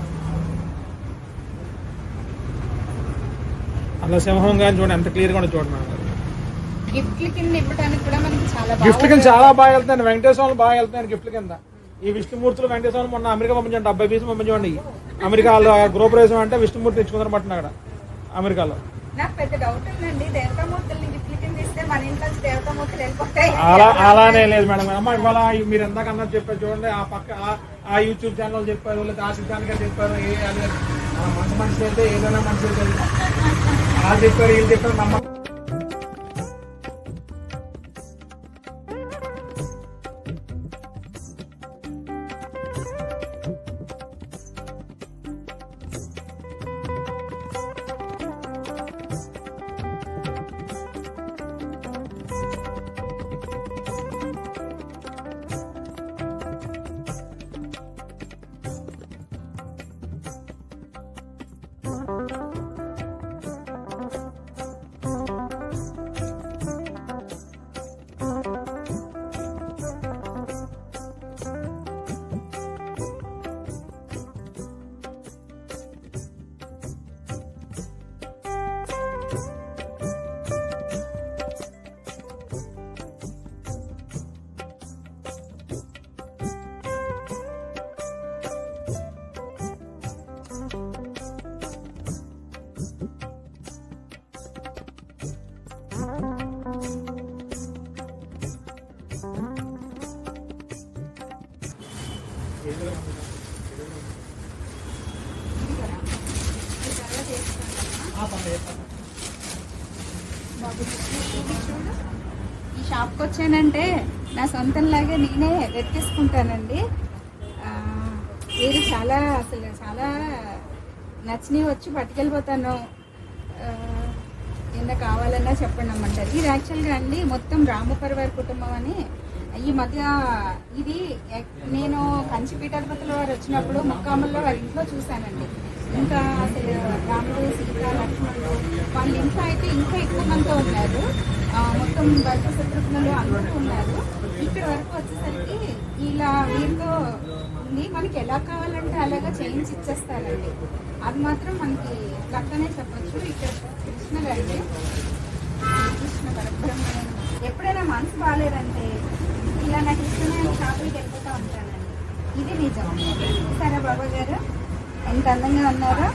అలా సింహం కానీ చూడండి ఎంత క్లియర్గా కూడా చూడండి. గిఫ్ట్ల కింద ఇవ్వడానికి కూడా మనకి చాలా గిఫ్ట్ కింద చాలా బాగా వెళ్తాయండి. వెంకటేశ్వరం బాగా వెళ్తాయండి గిఫ్ట్ల కింద. ఈ విష్ణుమూర్తులు వెంకటేశ్వరం మొన్న అమెరికా పంపించండి, 70 పీసులు పంపించండి. అమెరికాలో గృహప్రవేశం అంటే విష్ణుమూర్తి తెచ్చుకుందనమాట అక్కడ అమెరికాలో. నాకు పెద్ద డౌట్ ఉందండి, దేవతామూర్తుల్ని గిఫ్ట్ల కింద ఇస్తే మన ఇంట్లో దేవతామూర్తులు వెళ్ళిపోతాయి. అలానే లేదు మేడం. అమ్మ ఇవాళ మీరు ఎందాక అన్నది చెప్పారు చూడండి, ఆ పక్క ఆ యూట్యూబ్ ఛానల్ చెప్పారు, లేదా ఆ సిద్ధాంతిగా చెప్పారు, మంచి మనిషి అయితే ఏదైనా మంచి వాళ్ళు చెప్పారు, వీళ్ళు చెప్పారు నమ్మ. ఈ షాప్కి వచ్చానంటే నా సొంతంలాగా నేనే వెతికేసుకుంటానండి. ఇది చాలా అసలు చాలా నచ్చినవి వచ్చి పట్టుకెళ్ళిపోతాను. ఎంత కావాలన్నా చెప్పండి అమ్మంటారు. ఇది యాక్చువల్గా అండి మొత్తం రామపరివారి కుటుంబం అని ఈ మధ్య ఇది నేను కంచి పీఠాధిపతుల వారు వచ్చినప్పుడు ముక్కాముల్లో వారి ఇంట్లో చూశానండి. ఇంకా అసలు రాముడు, సీత, లక్ష్మణుడు వాళ్ళ ఇంట్లో అయితే ఇంకా ఎక్కువ మందితో ఉన్నారు. మొత్తం భర్త శత్రుఘ్నులు అందరూ ఉన్నారు. ఇక్కడ వరకు వచ్చేసరికి ఇలా వీరితో ఉంది. మనకి ఎలా కావాలంటే అలాగా చేయించి ఇచ్చేస్తారండి. అది మాత్రం మనకి లక్కనే చెప్పచ్చు. ఇక్కడ కృష్ణులండి, కృష్ణ పరబ్రహ్మణ్యం. ఎప్పుడైనా మనసు బాగాలేదంటే ఇలా నాకు ఇష్టమైన షాపులకి వెళ్ళిపోతూ ఉంటానండి. ఇది నిజం. సరే బాబా గారు ఎంత అందంగా ఉన్నారో.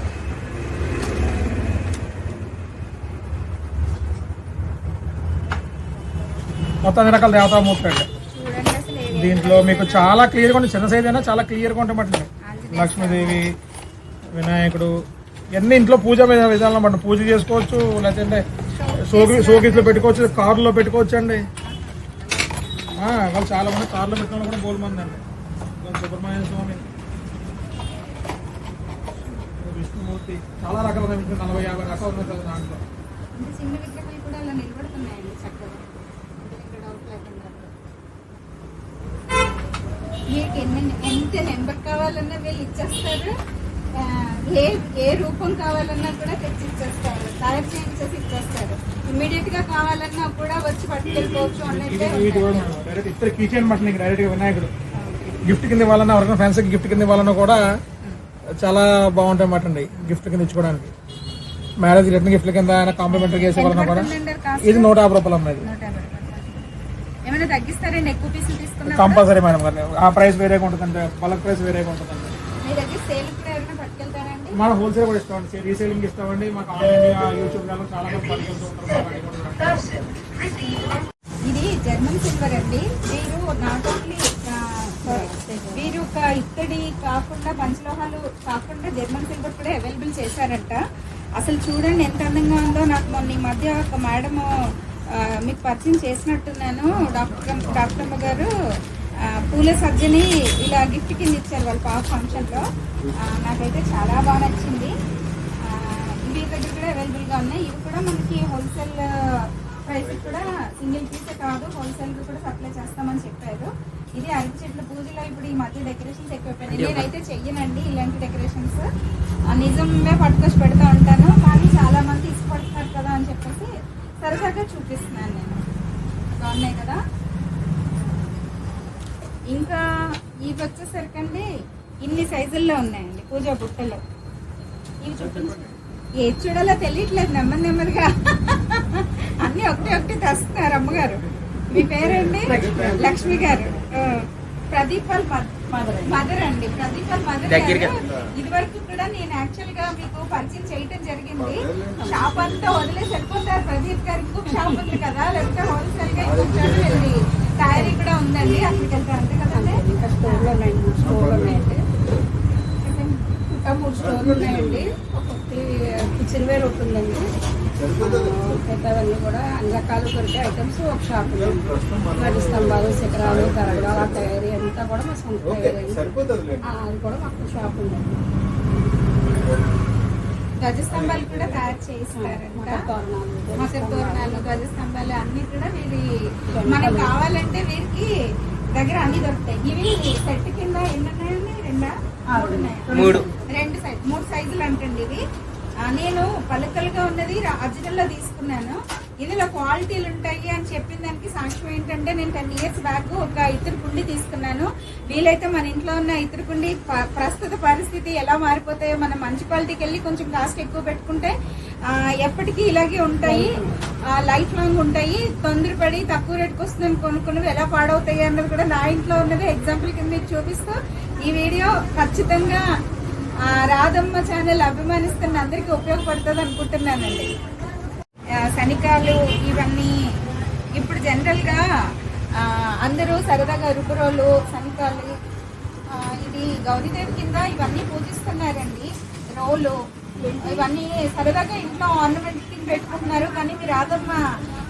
మొత్తం అన్ని రకాల దేవతామూర్తి అండి. చూడండి అసలు దీంట్లో మీకు చాలా క్లియర్గా ఉంటుంది. చిన్న సైజ్ అయినా చాలా క్లియర్గా ఉంటాయి. లక్ష్మీదేవి, వినాయకుడు ఇవన్నీ ఇంట్లో పూజ విధానం బట్టి పూజ చేసుకోవచ్చు. లేదంటే షోకేస్లో పెట్టుకోవచ్చు, కారులో పెట్టుకోవచ్చు అండి. వాళ్ళు చాలా మంది కార్లో పెట్టిన కూడా బోల్ మంది అండి. సుబ్రహ్మణ్య స్వామి, విష్ణుమూర్తి చాలా రకాల 40-50 రకాలు ఉన్నాయి కదా దాంట్లో. చిన్న విగ్రహాలు కూడా అలా నిలబడుతున్నాయండి చక్కగా. మీకు ఎంత నెంబర్ కావాలన్నా వీళ్ళు ఇచ్చేస్తారు. ఏ రూపం కావాలన్నా కూడా తెచ్చి ఇచ్చేస్తారు. తయారు చేయించేసి ఇచ్చేస్తారు. ఇమ్మీడియట్ గా కావాలన్నా కూడా వచ్చి పట్టుకెళ్ళిపోవచ్చు అన్నట్టే. ఇద్దరు కిచెన్ మటన్ డైరెక్ట్ గా వినాయకుడు గిఫ్ట్ కింద ఇవ్వాలన్నా, ఎవరికైనా ఫ్రెండ్స్ గిఫ్ట్ కింద ఇవ్వాలన్నా కూడా చాలా బాగుంటాయి అన్నమాట అండి. గిఫ్ట్ కింద ఇచ్చుకోవడానికి మ్యారేజ్ రిటర్న్ గిఫ్ట్ కింద కాంప్లిమెంటరీ చేసే వాళ్ళన్నా కూడా ఇది 150 రూపాయలు అన్నది. ఏమైనా తగ్గిస్తారండి ఎక్కువ పీసులు తీసుకున్నా? కంపల్సరీ మేడం గారు. ఆ ప్రైస్ వేరేగా ఉంటుందండి, బల్క్ ప్రైస్ వేరేగా ఉంటుందండి. మీ దగ్గర సేల్ కూడా ఎవరైనా పట్టుకెళ్తారండి? మనం హోల్సేల్ కూడా ఇస్తామండి, రీసేలింగ్ ఇస్తామండి. మాకు ఆన్లైన్ యూట్యూబ్ ఛానల్ చాలా మంది పట్టుకెళ్తూ ఉంటారు. ఇది జర్మన్ సిల్వర్ అండి. వీరు నాట్ ఓన్లీ వీరు ఒక ఇత్తడి కాకుండా పంచలోహాలు కాకుండా జర్మన్ సిల్వర్ కూడా అవైలబుల్ చేశారంట. అసలు చూడండి ఎంత అందంగా ఉందో. నాకు మొన్న ఈ మధ్య ఒక మేడం మీకు పరిచయం చేసినట్టున్నాను, డాక్టర్ అమ్మ గారు పూల సర్జని ఇలా గిఫ్ట్ కింద ఇచ్చారు వాళ్ళ పాప ఫంక్షన్లో. నాకైతే చాలా బాగా నచ్చింది. ఇవి దగ్గర కూడా అవైలబుల్గా ఉన్నాయి. ఇవి కూడా మనకి హోల్సేల్ ప్రైస్ కూడా సింగిల్ పీసే కాదు, హోల్సేల్ కూడా సప్లై చేస్తామని చెప్పారు. ఇది అరటి చెట్ల పూజలో ఇప్పుడు ఈ మధ్య డెకరేషన్స్ ఎక్కువైపోయినాయి. నేనైతే చెయ్యనండి ఇలాంటి డెకరేషన్స్, నిజంగా పట్టుకొచ్చి పెడతా ఉంటాను. కానీ చాలా మంది ఇష్టపడుతున్నారు కదా అని చెప్పేసి సరదాగా చూపిస్తున్నాను నేను. బాగున్నాయి కదా. ఇంకా ఇవి వచ్చేసరికండి ఇన్ని సైజుల్లో ఉన్నాయండి పూజా బుట్టలు. ఇవి చూపించండి, ఏది చూడాలో తెలియట్లేదు నెమ్మదిగా. అన్ని ఒకటి తెస్తున్నారు అమ్మగారు. మీ పేరండి? లక్ష్మి గారు. ప్రదీప్ వాళ్ళ మదర్ అండి. ప్రదీప్ వాళ్ళ మదర్ గారు. ఇది వరకు కూడా నేను యాక్చువల్ గా మీకు పరిచయం చేయటం జరిగింది. షాప్ అంతా వదిలేసి వెళ్ళిపోతారు. ప్రదీప్ గారు ఇంకొక షాప్ ఉంది కదా, లేకపోతే హోల్సేల్ గా ఇంకొక చోట వెళ్ళి తయారీ కూడా ఉందండి, అక్కడికి వెళ్తారు అంతే కదండి. ఇంకా స్టోర్లో ఉన్నాయండి, 3 స్టోర్లు ఉన్నాయండి. ఇంకా 3 స్టోర్లు ఉన్నాయండి. కిచెన్ వేర్ ఒకటి ఉందండి. పెద్దవన్నీ కూడా అన్ని రకాలు దొరికే ఐటమ్స్ ఒక షాప్ ఉంది. గడి స్తంభాలు, శిఖరాలు, తరగడాల తయారీ అంతా కూడా మా సొంత తయారీ. అది కూడా మాకు షాప్ ఉందండి. ధ్వజస్తంభాలు కూడా తయారు చేయిస్తారంట. మకర తోరణాలు, ధ్వజస్తంభాలు అన్ని కూడా వీరి మనకు కావాలంటే వీరికి దగ్గర అన్ని దొరుకుతాయి. ఇవి సెట్ కింద ఎన్ని ఉన్నాయండి? 2 సైజులు అంటండి ఇవి. నేను పలకలుగా ఉన్నది అర్జునల్లో తీసుకున్నాను. ఇందులో క్వాలిటీలు ఉంటాయి అని చెప్పిన దానికి సాక్ష్యం ఏంటంటే, నేను 10 ఇయర్స్ బ్యాక్ ఒక ఇతర కుండి తీసుకున్నాను. వీలైతే మన ఇంట్లో ఉన్న ఇతర కుండి ప్రస్తుత పరిస్థితి ఎలా మారిపోతాయో, మనం మంచి క్వాలిటీకి వెళ్ళి కొంచెం కాస్ట్ ఎక్కువ పెట్టుకుంటే ఎప్పటికీ ఇలాగే ఉంటాయి, లైఫ్ లాంగ్ ఉంటాయి. తొందరపడి తక్కువ రేటుకి వస్తుందని కొనుక్కున్నవి ఎలా పాడవుతాయి అన్నది కూడా నా ఇంట్లో ఉన్నది ఎగ్జాంపుల్ కింద మీకు చూపిస్తూ ఈ వీడియో ఖచ్చితంగా రాధమ్మ ఛానల్ అభిమానిస్తున్న అందరికీ ఉపయోగపడుతుంది అనుకుంటున్నానండి. శనికాలు ఇవన్నీ ఇప్పుడు జనరల్గా అందరూ సరదాగా రుబ్బురోలు, శనికాలు, ఇది గౌరీదేవి కింద ఇవన్నీ పూజిస్తున్నారండి. రోలు ఇవన్నీ సరదాగా ఇంట్లో ఆర్నమెంట్ కింద పెట్టుకుంటున్నారు. కానీ మీ రాధమ్మ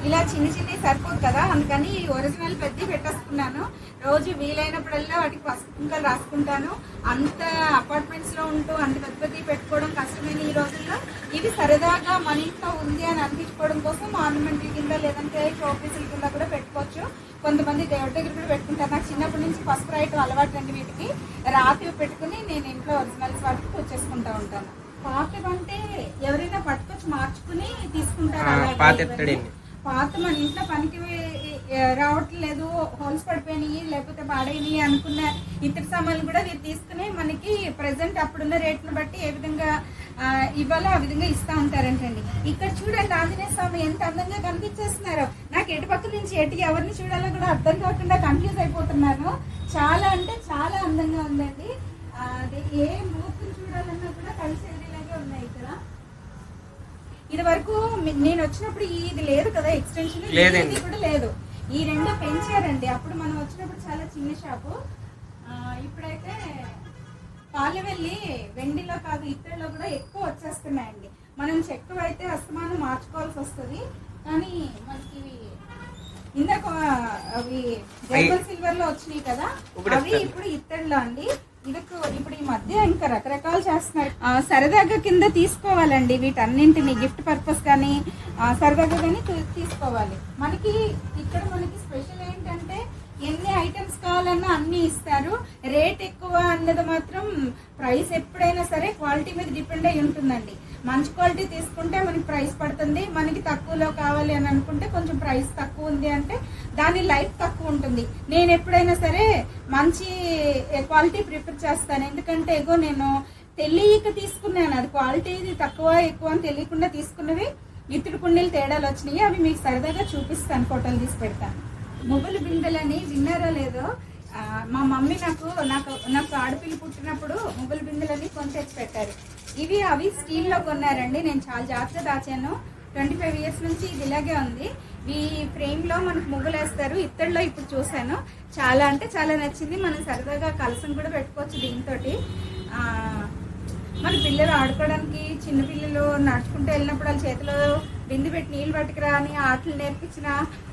ఇలా చిన్ని సరిపోదు కదా, అందుకని ఒరిజినల్ పెద్ద పెట్టేసుకున్నాను. రోజు వీలైనప్పుడల్లా వాటికి పసుపు కుంకాలు రాసుకుంటాను. అంత అపార్ట్మెంట్స్ లో ఉంటూ అంత పెద్ద పెట్టుకోవడం కష్టమైన ఈ రోజుల్లో ఇవి సరదాగా మన ఇంట్లో ఉంది అని అనిపించుకోవడం కోసం ఆర్నమెంట్ల కింద లేదంటే షోపీసుల కింద కూడా పెట్టుకోవచ్చు. కొంతమంది దేవుడి దగ్గర కూడా పెట్టుకుంటారు. నాకు చిన్నప్పటి నుంచి పసుపు రాయటం అలవాటు అండి. వీటికి రాత్రి పెట్టుకుని నేను ఇంట్లో ఒరిజినల్స్ వాటికి పూజేసుకుంటా ఉంటాను. పాతవంటే ఎవరైనా పట్టుకొచ్చి మార్చుకుని తీసుకుంటారు. పాత మన ఇంట్లో పనికి రావట్లేదు, హోల్స్ పడిపోయినాయి లేకపోతే పాడైనవి అనుకున్న ఇతర సామాన్లు కూడా వీరు తీసుకుని మనకి ప్రెసెంట్ అప్పుడున్న రేట్ను బట్టి ఏ విధంగా ఇవ్వాలో ఆ విధంగా ఇస్తూ ఉంటారంటండి. ఇక్కడ చూడండి ఆంజనేయ స్వామి ఎంత అందంగా కనిపించేస్తున్నారు. నాకు ఎటు పక్క నుంచి ఎవరిని చూడాలో కూడా అర్థం కాకుండా కన్ఫ్యూజ్ అయిపోతున్నాను. చాలా అంటే చాలా అందంగా ఉందండి. అది ఏ మూర్తిని చూడాలన్నా కూడా కలిసేలాగే ఉన్నాయి ఇక్కడ. ఇది వరకు నేను వచ్చినప్పుడు ఇది లేదు కదా, ఎక్స్టెన్షన్ ఇది కూడా లేదు. ఈ 2 పెంచారండి. అప్పుడు మనం వచ్చినప్పుడు చాలా చిన్న షాపు. ఇప్పుడైతే పాలవెల్లి వెండిలో కాదు ఇత్తడిలో కూడా ఎక్కువ వచ్చేస్తున్నాయండి. మనం చెక్క అయితే అస్తమానం మార్చుకోవాల్సి వస్తుంది. కానీ మనకి ఇందాక అవి జర్మన్ సిల్వర్ లో వచ్చినాయి కదా, అవి ఇప్పుడు ఇత్తడిలో అండి. ఇప్పుడు ఈ మధ్య ఇంకా రకరకాలు చేస్తున్నారు. సరదాగా కింద తీసుకోవాలండి వీటన్నింటిని, గిఫ్ట్ పర్పస్ కానీ సరదాగా కానీ తీసుకోవాలి. మనకి ఇక్కడ మనకి స్పెషల్ ఏంటంటే ఎన్ని ఐటమ్స్ కావాలన్నా అన్ని ఇస్తారు. రేట్ ఎక్కువ అన్నది మాత్రం ప్రైస్ ఎప్పుడైనా సరే క్వాలిటీ మీద డిపెండ్ అయి ఉంటుందండి. మంచి క్వాలిటీ తీసుకుంటే మనకి ప్రైస్ పడుతుంది. మనకి తక్కువలో కావాలి అని అనుకుంటే కొంచెం ప్రైస్ తక్కువ ఉంది అంటే దాని లైఫ్ తక్కువ ఉంటుంది. నేను ఎప్పుడైనా సరే మంచి క్వాలిటీ ప్రిఫర్ చేస్తాను. ఎందుకంటే నేను తెలియక తీసుకున్నాను. అది క్వాలిటీ తక్కువ ఎక్కువ అని తెలియకుండా తీసుకున్నవి ఇత్తడి కుండీలు తేడాలు వచ్చినాయి. అవి మీకు సరదాగా చూపిస్తాను, ఫోటోలు తీసి పెడతాను. మొబైల్ బిందెలని విన్నారో లేదో, మా మమ్మీ నాకు ఆడపిల్ల పుట్టినప్పుడు మొబైల్ బిందెలని కొని తెచ్చి పెట్టారు. అవి స్టీల్లో కొన్నారండి. నేను చాలా జాగ్రత్తగా దాచాను. 25 ఇయర్స్ నుంచి ఇది ఇలాగే ఉంది. ఈ ఫ్రేమ్ లో మనకు ముగ్గులు వేస్తారు. ఇత్తడిలో ఇప్పుడు చూసాను, చాలా అంటే చాలా నచ్చింది. మనం సరదాగా కలసం కూడా పెట్టుకోవచ్చు దీంతో. మన పిల్లలు ఆడుకోవడానికి, చిన్న పిల్లలు నడుచుకుంటూ వెళ్ళినప్పుడు వాళ్ళ చేతిలో బిందు పెట్టి నీళ్ళు పట్టుకురా అని ఆటలు నేర్పించిన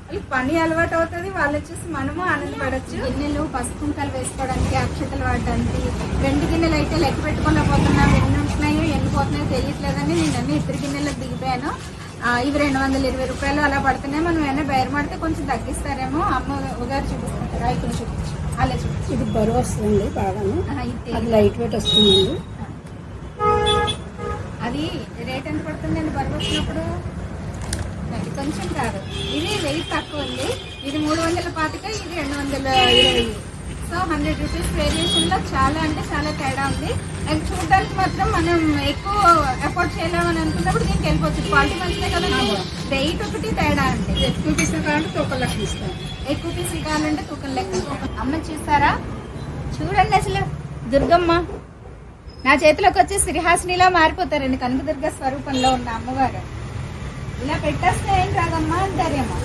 వాళ్ళకి పని అలవాటు అవుతుంది. వాళ్ళని చూసి మనము ఆనందపడచ్చు. గిన్నెలు పసుపు కుంకాలు వేసుకోవడానికి, అక్షతలు వాడడానికి 2 గిన్నెలు అయితే లెక్క పెట్టుకోలేకపోతున్నాం. ఎన్ని ఉంటున్నాయో ఎన్ని పోతున్నాయో తెలియట్లేదని నేను అన్ని ఇద్దరు గిన్నెలకు దిగిపోయాను. ఇవి 220 రూపాయలు అలా పడుతున్నాయి. మనం ఏమైనా బేరం పడితే కొంచెం తగ్గిస్తారేమో. అమ్మగారు చూపిస్తారా? ఇక్కడ చూపించు, అలా చూపించు. ఇది బరువు వస్తుందండి బాగాను, ఇది అది లైట్ వెయిట్ వస్తుందండి. అది రేట్ ఎంత పడుతుందండి బరువు వచ్చినప్పుడు? అది కొంచెం కాదు, ఇది వెయిట్ తక్కువ ఉంది. ఇది 325, ఇది 220. సో 100 రూపీస్ వేరియేషన్లో చాలా అంటే చాలా తేడా ఉంది. అది చూడడానికి మాత్రం మనం ఎక్కువ ఎఫోర్డ్ చేయలేమని అనుకున్నప్పుడు దీనికి వెళ్ళిపోవచ్చు. క్వాలిటీ మంచిదే కదండి. వెయిట్ ఒకటి తేడా అండి. ఎక్కువ పీసులు కావాలంటే తూకం లెక్క ఇస్తాం, ఎక్కువ పీసులు కావాలంటే తూకం లెక్క. అమ్మ చూసారా? చూడండి అసలు దుర్గమ్మ నా చేతిలోకి వచ్చి శ్రీహాసినిలా మారిపోతారండి. కనకదుర్గ స్వరూపంలో ఉన్న అమ్మవారు. ఇలా పెట్టేస్తే ఏం రాదమ్మా అంటారేమో.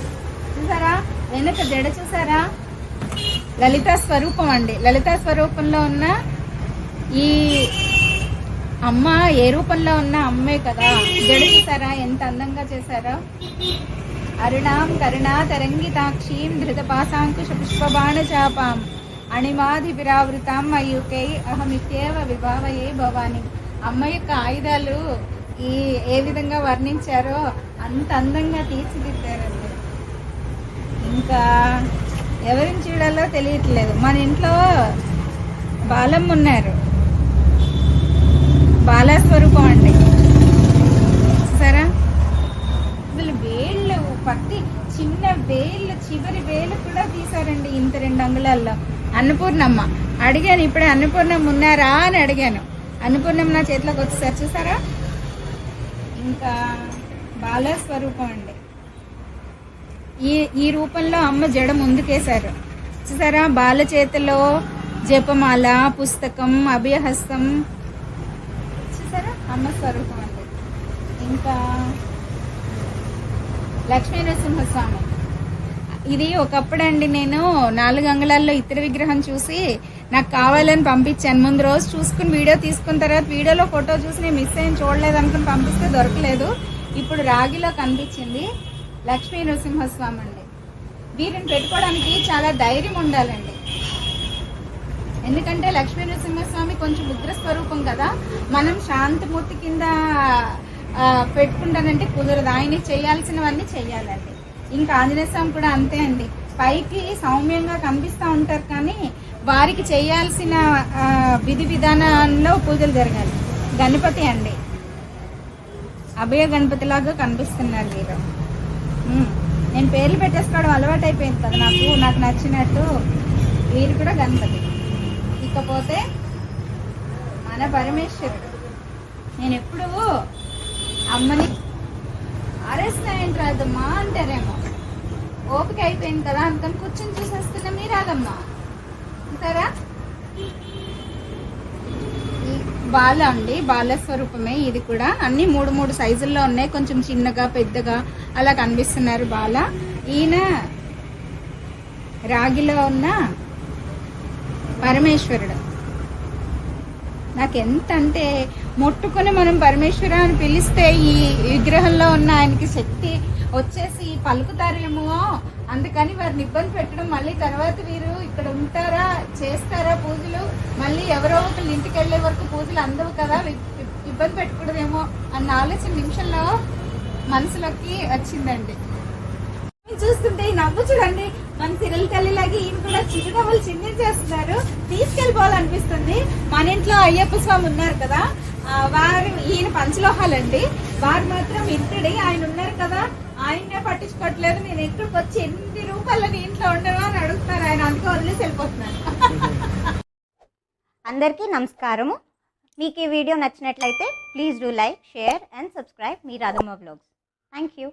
చూసారా వెనక జడ? చూసారా? లలితా స్వరూపం అండి. లలితా స్వరూపంలో ఉన్న ఈ అమ్మ ఏ రూపంలో ఉన్న అమ్మే కదా. జడ చూసారా ఎంత అందంగా చేశారో. అరుణాం కరుణా తరంగితాక్షీం ధృతపాశాంకుశ పుష్పబాణచాపాం అణిమాధి విరావృతాం మయూకై అహమిత్యేవ విభావయే భవాని. అమ్మ యొక్క ఆయుధాలు ఏ విధంగా వర్ణించారో అంత అందంగా తీర్చిదిద్దారండి. ఇంకా ఎవరిని చూడాలో తెలియట్లేదు. మన ఇంట్లో బాలమ్మ ఉన్నారు, బాలాస్వరూపం అండి. సరే అసలు వేళ్ళు పట్టి చిన్న వేళ్ళు, చివరి వేలు కూడా తీసారండి ఇంత 2 అంగుళాల్లో. అన్నపూర్ణమ్మ అడిగాను ఇప్పుడే, అన్నపూర్ణమ్మ ఉన్నారా అని అడిగాను. అన్నపూర్ణమ్మ నా చేతిలోకి వచ్చేసారు. చూసారా? ఇంకా బాలాస్వరూపం అండి. ఈ రూపంలో అమ్మ జడ ముందుకేశారు. చూసారా? బాల చేతిలో జపమాల, పుస్తకం, అభయహస్తం. చూసారా? అమ్మ స్వరూపం అండి. ఇంకా లక్ష్మీ నరసింహస్వామి. ఇది ఒకప్పుడు అండి నేను 4 అంగుళాల్లో ఇతర విగ్రహం చూసి నాకు కావాలని పంపించాను. ముందు రోజు చూసుకుని వీడియో తీసుకున్న తర్వాత వీడియోలో ఫోటో చూసి నేను మిస్ అయ్యి చూడలేదు అనుకుని పంపిస్తే దొరకలేదు. ఇప్పుడు రాగిలో కనిపించింది. లక్ష్మీ నరసింహస్వామి అండి. వీరిని పెట్టుకోవడానికి చాలా ధైర్యం ఉండాలండి. ఎందుకంటే లక్ష్మీ నరసింహస్వామి కొంచెం ఉగ్ర స్వరూపం కదా. మనం శాంతమూర్తి కింద పెట్టుకుంటానంటే కుదరదు. ఆయన చేయాల్సినవన్నీ చెయ్యాలండి. ఇంకా ఆంజనేయ స్వామి కూడా అంతే అండి. పైకి సౌమ్యంగా కనిపిస్తూ ఉంటారు కానీ వారికి చేయాల్సిన విధి విధానంలో పూజలు జరగాలి. గణపతి అండి, అభయ గణపతి లాగా కనిపిస్తున్నారు మీరు. నేను పేర్లు పెట్టేసుకోవడం అలవాటు అయిపోయింది కదా నాకు నచ్చినట్టు. వీరు కూడా గణపతి. ఇకపోతే మన పరమేశ్వరుడు. నేను ఎప్పుడు అమ్మని అరేస్తాయంట రాదమ్మా అంటారేమో. ఓపిక అయిపోయింది కదా అందుకని కూర్చొని చూసేస్తున్నా. మీరు రాదమ్మా సరే. బాల అండి, బాల స్వరూపమే ఇది కూడా. అన్ని 3 సైజుల్లో ఉన్నాయి. కొంచెం చిన్నగా పెద్దగా అలా కనిపిస్తున్నారు బాల. ఈయన రాగిలో ఉన్న పరమేశ్వరుడు. నాకు ఎంత అంటే ముట్టుకుని మనం పరమేశ్వర అని పిలిస్తే ఈ విగ్రహంలో ఉన్న ఆయనకి శక్తి వచ్చేసి పలుకుతారేమో. అందుకని వారిని ఇబ్బంది పెట్టడం, మళ్ళీ తర్వాత వీరు ఇక్కడ ఉంటారా చేస్తారా పూజలు, మళ్ళీ ఎవరో ఒకళ్ళు ఇంటికి వెళ్ళే వరకు పూజలు అందవు కదా, ఇబ్బంది పెట్టకూడదేమో అన్న ఆలోచన నిమిషంలో మనసులోకి వచ్చిందండి. చూస్తుంటే ఈ నవ్వు చూడండి, మన సిరల్ తల్లిలాగి ఈయన కూడా చిరునవ్వులు చిందించేస్తున్నారు. తీసుకెళ్ళిపోవాలనిపిస్తుంది. మన ఇంట్లో అయ్యప్ప స్వామి ఉన్నారు కదా, ఈయన పంచలోహాలండి. వారు మాత్రం ఇంటడి ఆయన ఉన్నారు కదా, ఆయన్నే పట్టించుకోవట్లేదు. నేను ఎక్కడికి వచ్చి ఎన్ని రూపాయలు నీ ఇంట్లో ఉండను అని అడుగుతున్నారు ఆయన. అందుకే వదిలేసి వెళ్ళిపోతున్నాను. అందరికీ నమస్కారము. మీకు ఈ వీడియో నచ్చినట్లయితే please do like, share and subscribe me Radhamma vlogs. Thank you.